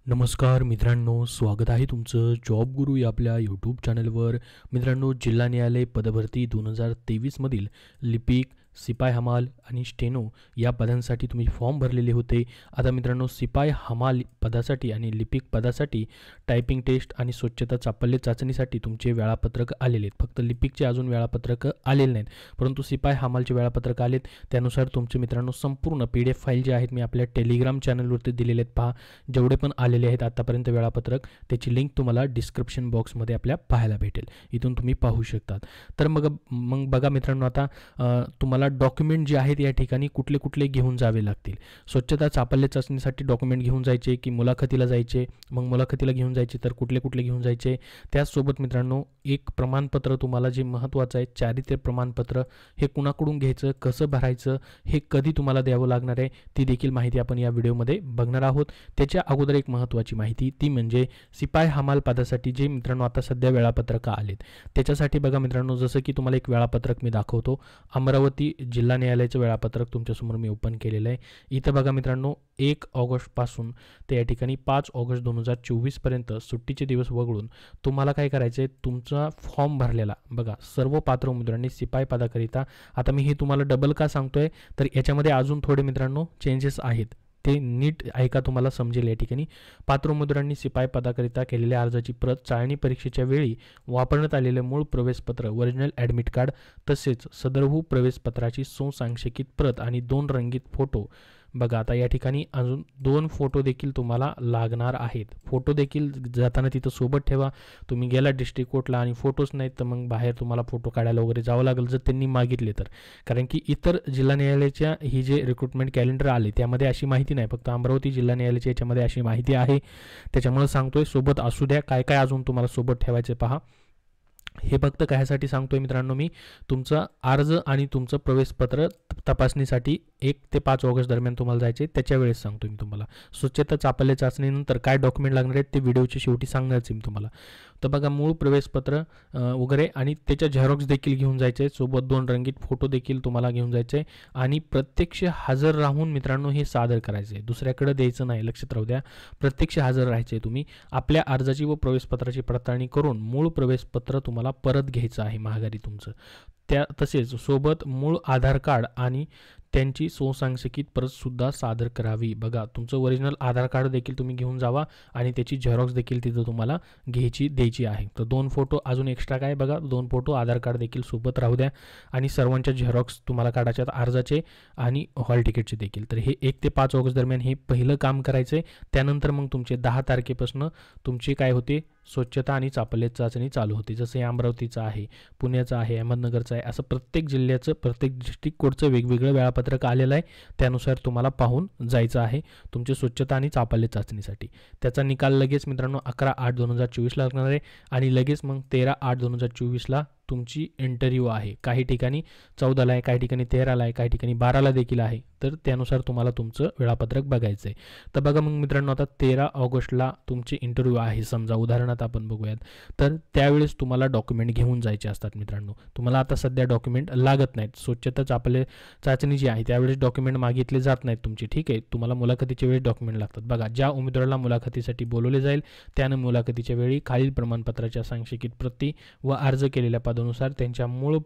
नमस्कार मित्रांनो, स्वागत आहे तुमचं जॉब गुरु या आपल्या यूट्यूब चॅनलवर. मित्रांनो, जिल्हा न्यायालय पदभरती 2023मधील लिपिक, शिपाई हमाल आणि स्टेनो या पदांसाठी तुम्ही फॉर्म भरलेले होते. आता मित्रांनो, शिपाई हमाल पदासाठी आणि लिपिक पदासाठी टायपिंग टेस्ट आणि स्वच्छता चापल्य चाचणीसाठी तुमचे वेळापत्रक आलेले आहेत. फक्त लिपिकचे अजून वेळापत्रक आलेले नाहीत, परंतु शिपाई हमालचे वेळापत्रक आलेत. त्यानुसार तुमचे मित्रांनो संपूर्ण PDF फाईल जे आहेत मी आपल्या टेलिग्राम चॅनलवरती दिलेले आहेत. पहा, जेवढे पण आलेले आहेत आतापर्यंत वेळापत्रक, त्याची लिंक तुम्हाला डिस्क्रिप्शन बॉक्समध्ये आपल्या पाहायला भेटेल. इथून तुम्ही पाहू शकतात. तर मग बघा मित्रांनो, आता तुम्हाला डॉक्युमेंट जे आहेत या ठिकाणी कुठले कुठले घेऊन जावे लागतील. स्वच्छता चापल्य चाचणीसाठी डॉक्युमेंट घेऊन जायचे की मुलाखतीला जायचे, मग मुलाखतीला घेऊन जायचे तर कुठले कुठले घेऊन जायचे. त्याचसोबत मित्रांनो एक प्रमाणपत्र तुम्हाला जे महत्त्वाचं आहे, चारित्र्य प्रमाणपत्र, हे कुणाकडून घ्यायचं, कसं भरायचं, हे कधी तुम्हाला द्यावं लागणार आहे, ती देखील माहिती आपण या व्हिडिओमध्ये बघणार आहोत. त्याच्या अगोदर एक महत्त्वाची माहिती, ती म्हणजे शिपाई हमाल पदासाठी जे मित्रांनो आता सध्या वेळापत्रक आलेत त्याच्यासाठी बघा मित्रांनो, जसं की तुम्हाला एक वेळापत्रक मी दाखवतो. अमरावती जिल्हा न्यायालयाचं वेळापत्रक तुमच्यासमोर मी ओपन केलेलं आहे. इथं बघा मित्रांनो, 1 ऑगस्टपासून ते या ठिकाणी 5 ऑगस्ट 2024पर्यंत सुट्टीचे दिवस वगळून तुम्हाला काय करायचं आहे, तुमचा फॉर्म भरलेला बघा सर्व पात्र उमेदवारांनी शिपाई पदाकरिता. आता मी हे तुम्हाला डबल का सांगतोय, तर याच्यामध्ये अजून थोडे मित्रांनो चेंजेस आहेत, ते नीट ऐका, तुम्हाला समजेल. या ठिकाणी पात्र उमेदवारांनी शिपाई पदाकरिता केलेल्या अर्जाची प्रत, चाळणी परीक्षेच्या वेळी वापरण्यात आलेले मूळ प्रवेशपत्र, ओरिजिनल ॲडमिट कार्ड, तसेच सदरहू प्रवेशपत्राची सुसंक्षेपित प्रत आणि 2 रंगीत फोटो. बघा आता या ठिकाणी अजून 2 फोटो देखील तुम्हाला लागणार आहेत. फोटो देखील जाताना तिथं सोबत ठेवा. तुम्ही गेला डिस्ट्रिक्ट कोर्टला आणि फोटोच नाहीत तर मग बाहेर तुम्हाला फोटो काढायला वगैरे जावं लागेल जर त्यांनी मागितले तर. कारण की इतर जिल्हा न्यायालयाच्या ही जे रिक्रुटमेंट कॅलेंडर आले त्यामध्ये अशी माहिती नाही, फक्त अमरावती जिल्हा न्यायालयाच्या याच्यामध्ये अशी माहिती आहे. त्याच्यामुळे सांगतोय सोबत असू द्या. काय काय अजून तुम्हाला सोबत ठेवायचे पहा. हे फक्त कायसाठी सांगतोय मित्रांनो, मी तुमचा अर्ज आणि तुमचं प्रवेशपत्र तपासणीसाठी 1 ते 5 ऑगस्ट दरम्यान तुम्हाला जायचे, त्याच्या वेळेस सांगतो मी तुम्हाला. स्वच्छता चापल्य चाचणीनंतर काय डॉक्युमेंट लागणार आहेत ते व्हिडिओच्या शेवटी सांगणारच मी तुम्हाला. तर बघा, मूळ प्रवेशपत्र वगैरे आणि त्याच्या झेरॉक्स देखील घेऊन जायचे, सोबत 2 रंगीत फोटो देखील तुम्हाला घेऊन जायचे आणि प्रत्यक्ष हजर राहून मित्रांनो हे सादर करायचे, दुसऱ्याकडे द्यायचं नाही. लक्षात राहू द्या, प्रत्यक्ष हजर राहायचे. तुम्ही आपल्या अर्जाची व प्रवेशपत्राची पडताळणी करून मूळ प्रवेशपत्र तुम्हाला परत घ्यायचं आहे माघारी तुमचं. तसेच सोबत मूळ आधार कार्ड आणि त्यांची सुसंक्षेपित प्रतसुद्धा सादर करावी. बघा, तुमचं ओरिजिनल आधार कार्ड देखील तुम्ही घेऊन जावा आणि त्याची झेरॉक्स देखील तिथं तुम्हाला द्यायची आहे. तर 2 फोटो अजून एक्स्ट्रा काय बघा, 2 फोटो आधार कार्ड देखील सोबत राहू द्या आणि सर्वांच्या झेरॉक्स तुम्हाला काढायचे अर्जाचे आणि हॉल तिकीटचे देखील. तर हे 1 ते 5 ऑगस्ट दरम्यान हे पहिलं काम करायचं आहे. त्यानंतर मग तुमचे 10 तारखेपासून तुमची काय होते, स्वच्छता आणि चापल्य चाचणी चालू होती. जसं हे अमरावतीचं आहे, पुण्याचं आहे, अहमदनगरचं आहे, असं प्रत्येक जिल्ह्याचं, प्रत्येक डिस्ट्रिक्ट कोडचं वेगवेगळं वेळापत्रक आलेलं आहे. त्यानुसार तुम्हाला पाहून जायचं आहे तुमची स्वच्छता आणि चापल्य चाचणीसाठी. त्याचा निकाल लगेच मित्रांनो 11/8/2024ला लागणार आहे आणि लगेच मग 13/8/2024ला तुमची इंटरव्ह्यू आहे. काही ठिकाणी 14ला आहे, काही ठिकाणी 13ला आहे, काही ठिकाणी 12ला देखील आहे. तर त्यानुसार तुम्हाला तुमचं वेळापत्रक बघायचं आहे. तर बघा मग मित्रांनो, आता 13 ऑगस्टला तुमची इंटरव्ह्यू आहे समजा, उदाहरणार्थ आपण बघूयात. तर त्यावेळेस तुम्हाला डॉक्युमेंट घेऊन जायचे असतात मित्रांनो. तुम्हाला आता सध्या डॉक्युमेंट लागत नाहीत. स्वच्छता चापल्य चाचणी जी आहे त्यावेळेस डॉक्युमेंट मागितले जात नाहीत तुमची, ठीक आहे. तुम्हाला मुलाखतीच्या वेळी डॉक्युमेंट लागतात. बघा, ज्या उमेदवाराला मुलाखतीसाठी बोलवले जाईल त्यानं मुलाखतीच्या वेळी खालील प्रमाणपत्राच्या संक्षेपित प्रती व अर्ज केलेल्या पदानुसार त्यांच्या मूळ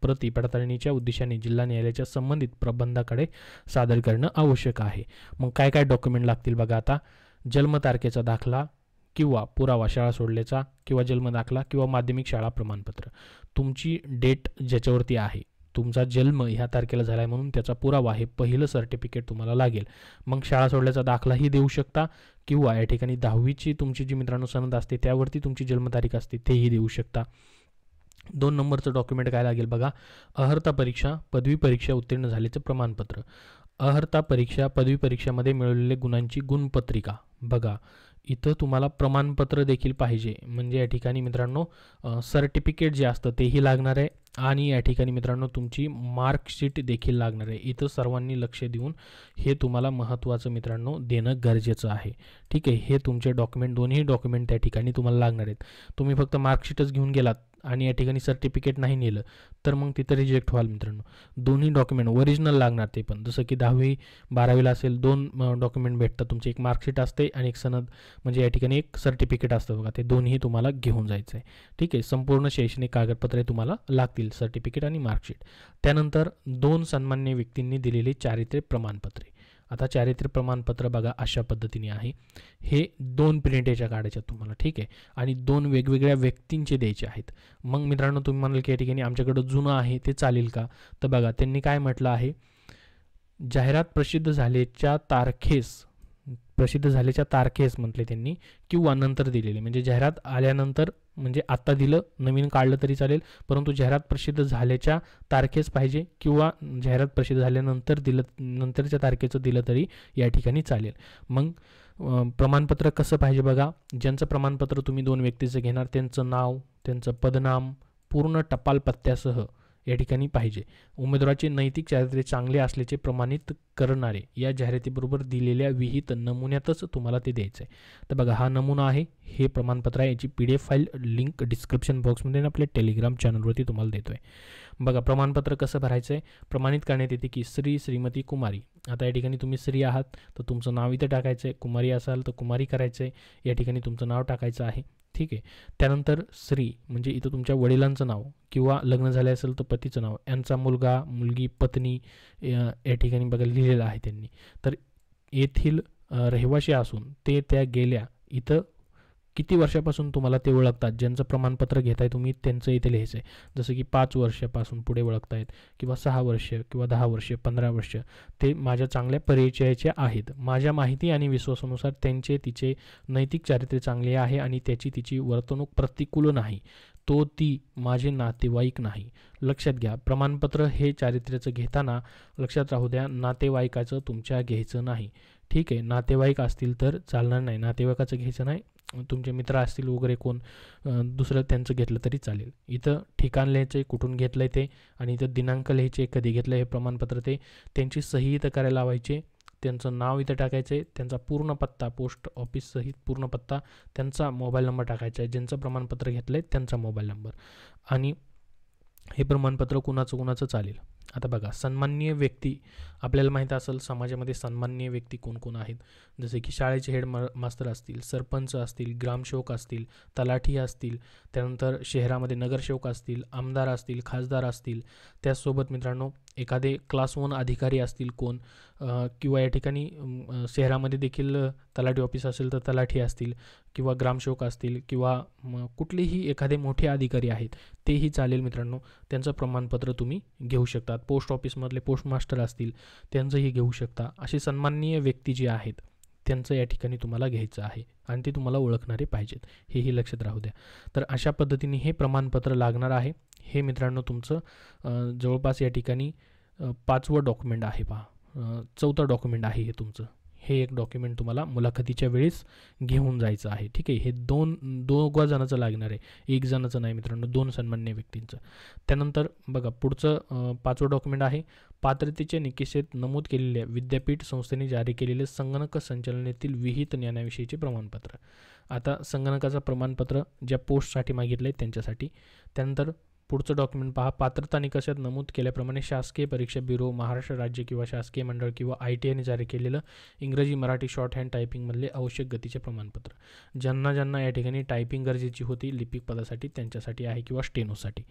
प्रती पडताळणीच्या उद्देशाने जिल्हा न्यायालयाच्या संबंधित प्रबंधाकडे सादर करणं आवश्यक आहे. मग काय काय डॉक्युमेंट लागतील बघा. आता जन्मतारखेचा दाखला किंवा पुरावा, शाळा सोडल्याचा किंवा जन्म दाखला किंवा माध्यमिक शाळा प्रमाणपत्र, तुमची डेट ज्याच्यावरती आहे, तुमचा जन्म ह्या तारखेला झाला आहे म्हणून त्याचा पुरावा, हे पहिलं सर्टिफिकेट तुम्हाला लागेल. मग शाळा सोडल्याचा दाखलाही देऊ शकता किंवा या ठिकाणी 10वीची तुमची जी मित्रांनो सनद असते त्यावरती तुमची जन्मतारीख असते तेही देऊ शकता. 2 नंबरचं डॉक्युमेंट काय लागेल बघा, अर्हता परीक्षा, पदवी परीक्षा उत्तीर्ण झाल्याचं प्रमाणपत्र. अर्हता परीक्षा, पदवी परीक्षामध्ये मिळवलेल्या गुणांची गुणपत्रिका. बघा, इथं तुम्हाला प्रमाणपत्र देखील पाहिजे, म्हणजे या ठिकाणी मित्रांनो सर्टिफिकेट जे असतं तेही लागणार आहे आणि या ठिकाणी मित्रांनो तुमची मार्कशीट देखील लागणार आहे. इथं सर्वांनी लक्ष देऊन हे तुम्हाला महत्त्वाचं मित्रांनो देणं गरजेचं आहे, ठीक आहे. हे तुमचे डॉक्युमेंट, दोन्ही डॉक्युमेंट त्या ठिकाणी तुम्हाला लागणार आहेत. तुम्ही फक्त मार्कशीटच घेऊन गेलात आणि या ठिकाणी सर्टिफिकेट नाही नेलं तर मग तिथं रिजेक्ट व्हाल मित्रांनो. दोन्ही डॉक्युमेंट ओरिजिनल लागणार ते पण, जसं की 10वी 12वीला असेल 2 डॉक्युमेंट भेटतात तुमचे, एक मार्कशीट असते आणि एक सनद म्हणजे या ठिकाणी एक सर्टिफिकेट असतं बघा, ते दोन्ही तुम्हाला घेऊन जायचं आहे. ठीक आहे, संपूर्ण शैक्षणिक कागदपत्रे तुम्हाला लागतील, सर्टिफिकेट आणि मार्कशीट. त्यानंतर 2 सन्मान्य व्यक्तींनी दिलेली चारित्र्य प्रमाणपत्रे. आता चारित्र्य प्रमाणपत्र बघा अशा पद्धतीने आहे, हे 2 प्रिंटेच्या काढायच्या तुम्हाला. ठीक आहे, आणि 2 वेगवेगळ्या व्यक्तींचे द्यायचे आहेत. मग मित्रांनो तुम्ही म्हणाल की या ठिकाणी आमच्याकडं जुनं आहे ते चालेल का, तर बघा त्यांनी काय म्हटलं आहे, जाहिरात प्रसिद्ध झाल्याच्या तारखेस म्हटले त्यांनी, किंवा नंतर दिलेले, म्हणजे जाहिरात आल्यानंतर, म्हणजे आत्ता दिलं नवीन काढलं तरी चालेल, परंतु जाहिरात प्रसिद्ध झाल्याच्या तारखेस पाहिजे, किंवा जाहिरात प्रसिद्ध झाल्यानंतर नंतरच्या तारखेचं दिलं तरी या ठिकाणी चालेल. मग प्रमाणपत्र कसं पाहिजे बघा, ज्यांचं प्रमाणपत्र तुम्ही 2 व्यक्तीचं घेणार त्यांचं नाव, त्यांचं पदनाम पूर्ण टपाल पत्त्यासह या ठिकाणी पाहिजे. उमेदवाराचे नैतिक चारित्र्य चांगले असल्याचे प्रमाणित करणारे या जाहिरातीबरोबर दिलेल्या विहित नमुन्यातच तुम्हाला ते द्यायचं आहे. तर बघा हा नमुना आहे, हे प्रमाणपत्र आहे, याची PDF फाईल लिंक डिस्क्रिप्शन बॉक्समध्ये आपल्या टेलिग्राम चॅनलवरती तुम्हाला देतो आहे. बघा प्रमाणपत्र कसं भरायचं आहे, प्रमाणित करण्यात येते की श्री श्रीमती कुमारी. आता या ठिकाणी तुम्ही स्त्री आहात तर तुमचं नाव इथं टाकायचं आहे, कुमारी असाल तर कुमारी करायचं आहे, या ठिकाणी तुमचं नाव टाकायचं आहे. ठीक आहे, त्यानंतर श्री म्हणजे इथं तुमच्या वडिलांचं नाव, किंवा लग्न झाले असेल तर पतीचं नाव, यांचा मुलगा मुलगी पत्नी या ठिकाणी बघा लिहिलेलं आहे त्यांनी. तर येथील रहिवासी असून ते त्या गेल्या इथं किती वर्षापासून तुम्हाला ते ओळखतात, ज्यांचं प्रमाणपत्र घेताय तुम्ही त्यांचं इथे लिहायचं आहे. जसं की 5 वर्षापासून पुढे ओळखतायत, किंवा 6 वर्ष, किंवा 10 वर्ष, 15 वर्ष, ते माझ्या चांगल्या परिचयाचे आहेत. माझ्या माहिती आणि विश्वासानुसार त्यांचे तिचे नैतिक चारित्र्य चांगले आहे आणि तिची वर्तणूक प्रतिकूल नाही. तो ती माझे नातेवाईक नाही. लक्षात घ्या, प्रमाणपत्र हे चारित्र्याचं घेताना लक्षात राहू द्या, नातेवाईकाचं तुमच्या घ्यायचं नाही. ठीक आहे, नातेवाईक असतील तर चालणार नाही, नातेवाईकाचं घ्यायचं नाही. तुमचे मित्र असतील वगैरे कोण दुसरं त्यांचं घेतलं तरी चालेल. इथं ठिकाण लिहायचं आहे, कुठून घेतलं आहे ते, आणि इथं दिनांक लिहायचे, कधी घेतलं हे प्रमाणपत्र, ते त्यांची सही इथं करायला लावायचे, त्यांचं नाव इथं टाकायचं आहे, त्यांचा पूर्ण पत्ता, पोस्ट ऑफिस सहित पूर्ण पत्ता, त्यांचा मोबाईल नंबर टाकायचा आहे, ज्यांचं प्रमाणपत्र घेतलं आहे त्यांचा मोबाईल नंबर, आणि हे प्रमाणपत्र कुणाचं चालेल. आता बघा सन्माननीय व्यक्ती, आपल्याला माहीत असेल समाजामध्ये सन्माननीय व्यक्ती कोण कोण आहेत, जसे की शाळेचे हेड मास्तर असतील, सरपंच असतील, ग्रामसेवक असतील, तलाठी असतील, त्यानंतर शहरामध्ये नगरसेवक असतील, आमदार असतील, खासदार असतील, त्याचसोबत मित्रांनो एखादे क्लास 1 अधिकारी असतील कोण, किंवा या ठिकाणी शहरामध्ये देखील तलाठी ऑफिस असेल तर तलाठी असतील, किंवा ग्रामसेवक असतील, किंवा कुठलेही एखादे मोठे अधिकारी आहेत तेही चालेल मित्रांनो. त्यांचं प्रमाणपत्र तुम्ही घेऊ शकतात. पोस्ट ऑफिसमधले पोस्ट मास्टर असतील त्यांचंही घेऊ शकता. असे सन्माननीय व्यक्ती जे आहेत त्यांचं या ठिकाणी तुम्हाला घ्यायचं आहे, आणि ते तुम्हाला ओळखणारे पाहिजेत, हेही लक्षात राहू द्या. तर अशा पद्धतीने हे प्रमाणपत्र लागणार आहे. हे मित्रांनो तुमचं जवळपास या ठिकाणी 5वं डॉक्युमेंट आहे पहा, 4थं डॉक्युमेंट आहे हे तुमचं. हे एक डॉक्युमेंट तुम्हाला मुलाखतीच्या वेळेस घेऊन जायचं आहे. ठीक आहे, हे दोघं जणांचं लागणार आहे, एक जणाचं नाही मित्रांनो, 2 सन्मान्य व्यक्तींचं. त्यानंतर बघा पुढचं 5वं डॉक्युमेंट आहे, पात्रतेच्या निकषेत नमूद केलेल्या विद्यापीठ संस्थेने जारी केलेले संगणक संचालनातील विहित ज्ञानाविषयीचे प्रमाणपत्र. आता संगणकाचं प्रमाणपत्र ज्या पोस्टसाठी मागितलं आहे त्यांच्यासाठी. त्यानंतर पुढचं डॉक्युमेंट पहा, पात्रता निकषात नमूद केल्याप्रमाणे शासकीय परीक्षा ब्युरो, महाराष्ट्र राज्य किंवा शासकीय मंडळ किंवा ITIने जारी केलेलं इंग्रजी मराठी शॉर्ट हँड टायपिंगमधले आवश्यक गतीचे प्रमाणपत्र. ज्यांना या ठिकाणी टायपिंग गरजेची होती लिपिक पदासाठी त्यांच्यासाठी आहे, किंवा स्टेनोसाठी.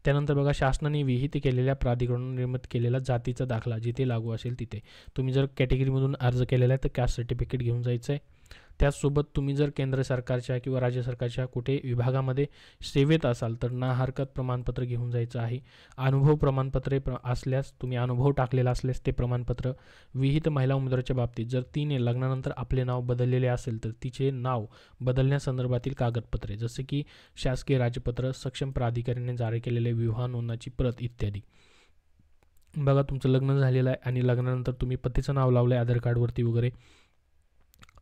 त्यानंतर बघा शासनाने विहित केलेल्या प्राधिकरणाने निर्मित केलेला जातीचा दाखला जिथे लागू असेल तिथे. तुम्ही जर कॅटेगरीमधून अर्ज केलेला आहे तर कास्ट सर्टिफिकेट घेऊन जायचं आहे. त्याचसोबत तुम्ही जर केंद्र सरकारच्या किंवा राज्य सरकारच्या कुठे विभागामध्ये सेवेत असाल तर ना हरकत प्रमाणपत्र घेऊन जायचं आहे. अनुभव प्रमाणपत्रे असल्यास, तुम्ही अनुभव टाकलेला असल्यास ते प्रमाणपत्र. विहित महिला उमेदवाराच्या बाबतीत जर तिने लग्नानंतर आपले नाव बदललेले असेल तर तिचे नाव बदलण्यासंदर्भातील कागदपत्रे, जसे की शासकीय राजपत्र, सक्षम प्राधिकाऱ्याने जारी केलेले विवाह नोंदणीची प्रत इत्यादी. बघा तुमचं लग्न झालेलं आहे आणि लग्नानंतर तुम्ही पतीचं नाव लावलं आहे आधार कार्डवरती वगैरे,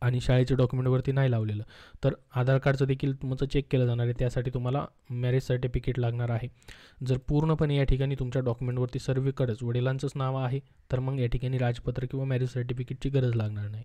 आणि शाळेच्या डॉक्युमेंटवरती नाही लावलेलं तर आधार कार्डचं देखील तुमचं चेक केलं जाणार आहे. त्यासाठी तुम्हाला मॅरेज सर्टिफिकेट लागणार आहे. जर पूर्णपणे या ठिकाणी तुमच्या डॉक्युमेंटवरती सर्वीकडेच वडिलांचंच नाव आहे तर मग या ठिकाणी राजपत्र किंवा मॅरेज सर्टिफिकेटची गरज लागणार नाही.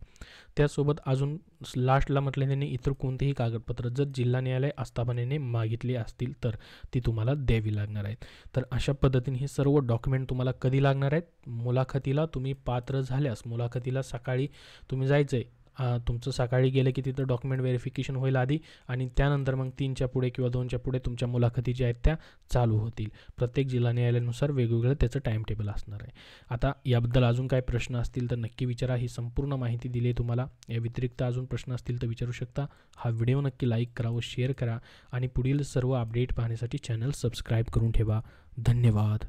त्यासोबत अजून लास्टला म्हटलं त्यांनी इतर कोणतेही कागदपत्र जर जिल्हा न्यायालय आस्थापनेने मागितली असतील तर ती तुम्हाला द्यावी लागणार आहेत. तर अशा पद्धतीने हे सर्व डॉक्युमेंट तुम्हाला कधी लागणार आहेत, मुलाखतीला तुम्ही पात्र झाल्यास मुलाखतीला सकाळी तुम्ही जायचं आहे. तुमचं सकाळी गेलं की तिथं डॉक्युमेंट व्हेरिफिकेशन होईल आधी आणि त्यानंतर मग 3च्या पुढे किंवा 2च्या पुढे तुमच्या मुलाखती ज्या आहेत त्या चालू होतील. प्रत्येक जिल्हा न्यायालयानुसार वेगवेगळं त्याचं टाईम टेबल असणार आहे. आता याबद्दल अजून काय प्रश्न असतील तर नक्की विचारा. ही संपूर्ण माहिती दिली आहे तुम्हाला. या व्यतिरिक्त अजून प्रश्न असतील तर विचारू शकता. हा व्हिडिओ नक्की लाईक करा व शेअर करा आणि पुढील सर्व अपडेट पाहण्यासाठी चॅनल सबस्क्राईब करून ठेवा. धन्यवाद.